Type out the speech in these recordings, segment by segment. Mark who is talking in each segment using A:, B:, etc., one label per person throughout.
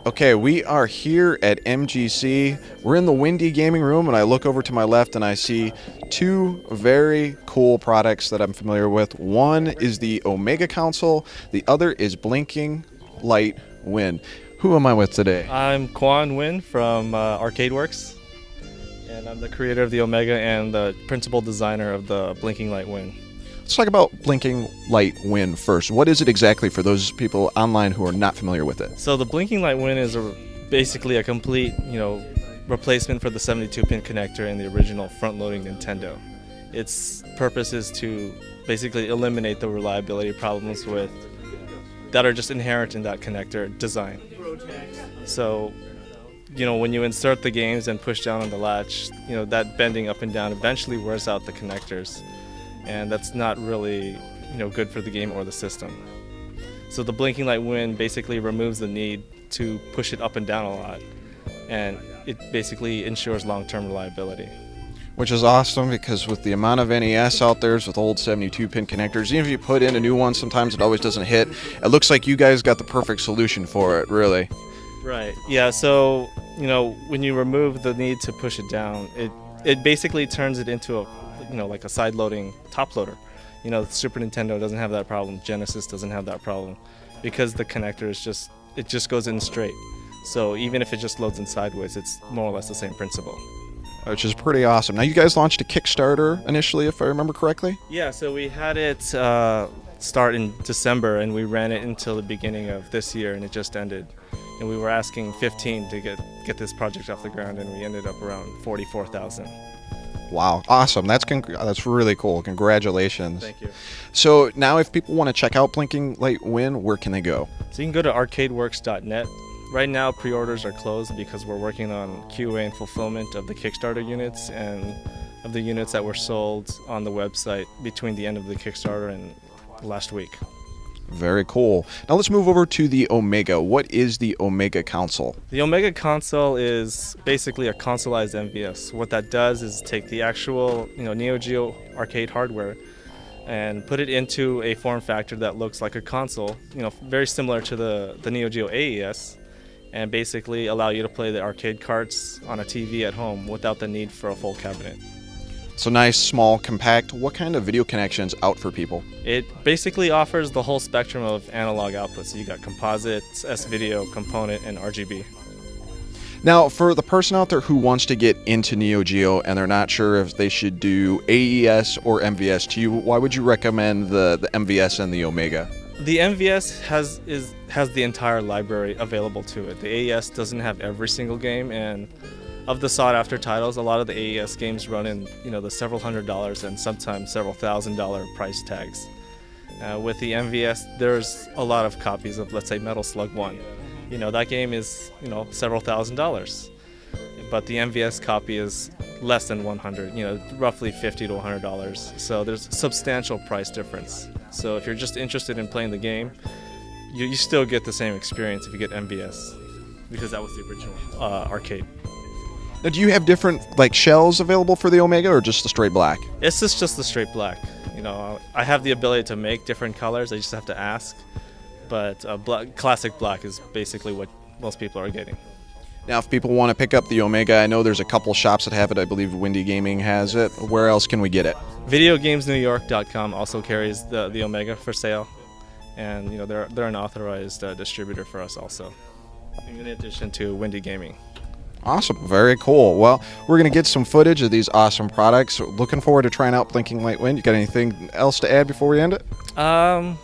A: Okay, we are here at MGC. We're in the Windy Gaming Room, and I look over to my left and I see two very cool products that I'm familiar with. One is the Omega console, the other is Blinking Light Wind. Who am I with today?
B: I'm Quan Nguyen from ArcadeWorks, and I'm the creator of the Omega and the principal designer of the Blinking Light Wind.
A: Let's talk about Blinking Light Wind first. What is it exactly for those people online who are not familiar with it?
B: So the Blinking Light Wind is basically a complete, replacement for the 72-pin connector in the original front-loading Nintendo. Its purpose is to basically eliminate the reliability problems that are just inherent in that connector design. So, when you insert the games and push down on the latch, that bending up and down eventually wears out the connectors. And that's not really, good for the game or the system. So the Blinking Light Wind basically removes the need to push it up and down a lot, and it basically ensures long-term reliability.
A: Which is awesome, because with the amount of NES out there with old 72-pin connectors, even if you put in a new one, sometimes it always doesn't hit. It looks like you guys got the perfect solution for it, really.
B: Right. Yeah. So when you remove the need to push it down, it basically turns it into a like a side-loading top loader. The Super Nintendo doesn't have that problem. Genesis doesn't have that problem, because the connector is just goes in straight. So even if it just loads in sideways, it's more or less the same principle.
A: Which is pretty awesome. Now, you guys launched a Kickstarter initially, if I remember correctly?
B: Yeah, so we had it start in December, and we ran it until the beginning of this year, and it just ended. And we were asking 15 to get this project off the ground, and we ended up around 44,000.
A: Wow, awesome. That's really cool. Congratulations.
B: Thank you.
A: So now if people want to check out Blinking Light Wind, where can they go?
B: So you can go to arcadeworks.net. Right now, pre-orders are closed because we're working on QA and fulfillment of the Kickstarter units and of the units that were sold on the website between the end of the Kickstarter and last week.
A: Very cool. Now let's move over to the Omega. What is the Omega console?
B: The Omega console is basically a consoleized MVS. What that does is take the actual Neo Geo arcade hardware and put it into a form factor that looks like a console, very similar to the Neo Geo AES, and basically allow you to play the arcade carts on a TV at home without the need for a full cabinet.
A: So nice, small, compact. What kind of video connections out for people?
B: It basically offers the whole spectrum of analog outputs. So you got composites, S-video, component, and RGB.
A: Now, for the person out there who wants to get into Neo Geo and they're not sure if they should do AES or MVS, why would you recommend the MVS and the Omega?
B: The MVS has the entire library available to it. The AES doesn't have every single game, and of the sought-after titles, a lot of the AES games run in, the several $100s and sometimes several $1,000 price tags. With the MVS, there's a lot of copies of, let's say, Metal Slug 1. That game is, several $1,000s. But the MVS copy is less than 100, roughly $50 to $100. So there's a substantial price difference. So if you're just interested in playing the game, you still get the same experience if you get MVS, because that was the original arcade.
A: Now, do you have different shells available for the Omega, or just the straight black?
B: It's just the straight black. I have the ability to make different colors. I just have to ask. But classic black is basically what most people are getting.
A: Now, if people want to pick up the Omega, I know there's a couple shops that have it. I believe Windy Gaming has it. Where else can we get it?
B: VideoGamesNewYork.com also carries the Omega for sale, and they're an authorized distributor for us also, in addition to Windy Gaming.
A: Awesome. Very cool. Well, we're going to get some footage of these awesome products. Looking forward to trying out Blinking Light Wind. You got anything else to add before we end it?
B: I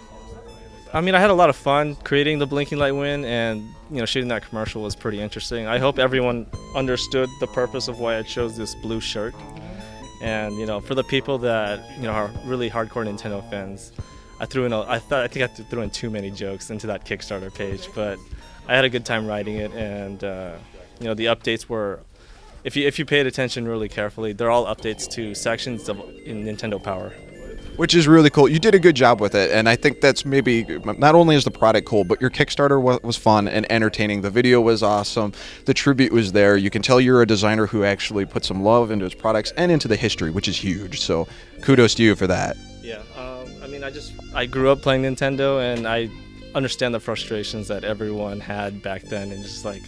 B: had a lot of fun creating the Blinking Light Wind, and shooting that commercial was pretty interesting. I hope everyone understood the purpose of why I chose this blue shirt. And for the people that are really hardcore Nintendo fans, I think I threw in too many jokes into that Kickstarter page, but I had a good time writing it, and the updates were, if you paid attention really carefully, they're all updates to sections in Nintendo Power.
A: Which is really cool. You did a good job with it, and I think that's maybe, not only is the product cool, but your Kickstarter was fun and entertaining. The video was awesome. The tribute was there. You can tell you're a designer who actually put some love into his products and into the history, which is huge. So kudos to you for that.
B: Yeah, I grew up playing Nintendo, and understand the frustrations that everyone had back then, and just like,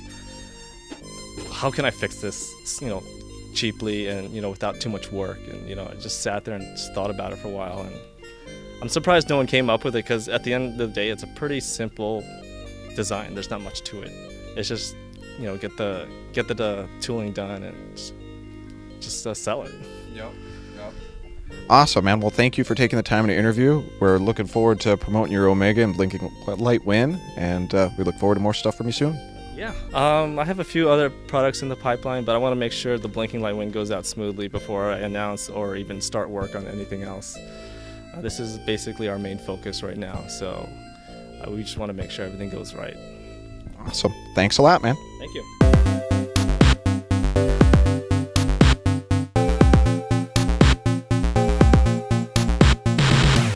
B: how can I fix this, cheaply and without too much work. And I just sat there and just thought about it for a while, and I'm surprised no one came up with it, because at the end of the day, it's a pretty simple design. There's not much to it. It's just get the tooling done and just sell it.
A: Yep. Awesome, man. Well, thank you for taking the time to interview. We're looking forward to promoting your Omega and Blinking Light Win, and we look forward to more stuff from you soon.
B: Yeah, I have a few other products in the pipeline, but I want to make sure the Blinking Light Win goes out smoothly before I announce or even start work on anything else. This is basically our main focus right now, so we just want to make sure everything goes right.
A: Awesome. Thanks a lot, man.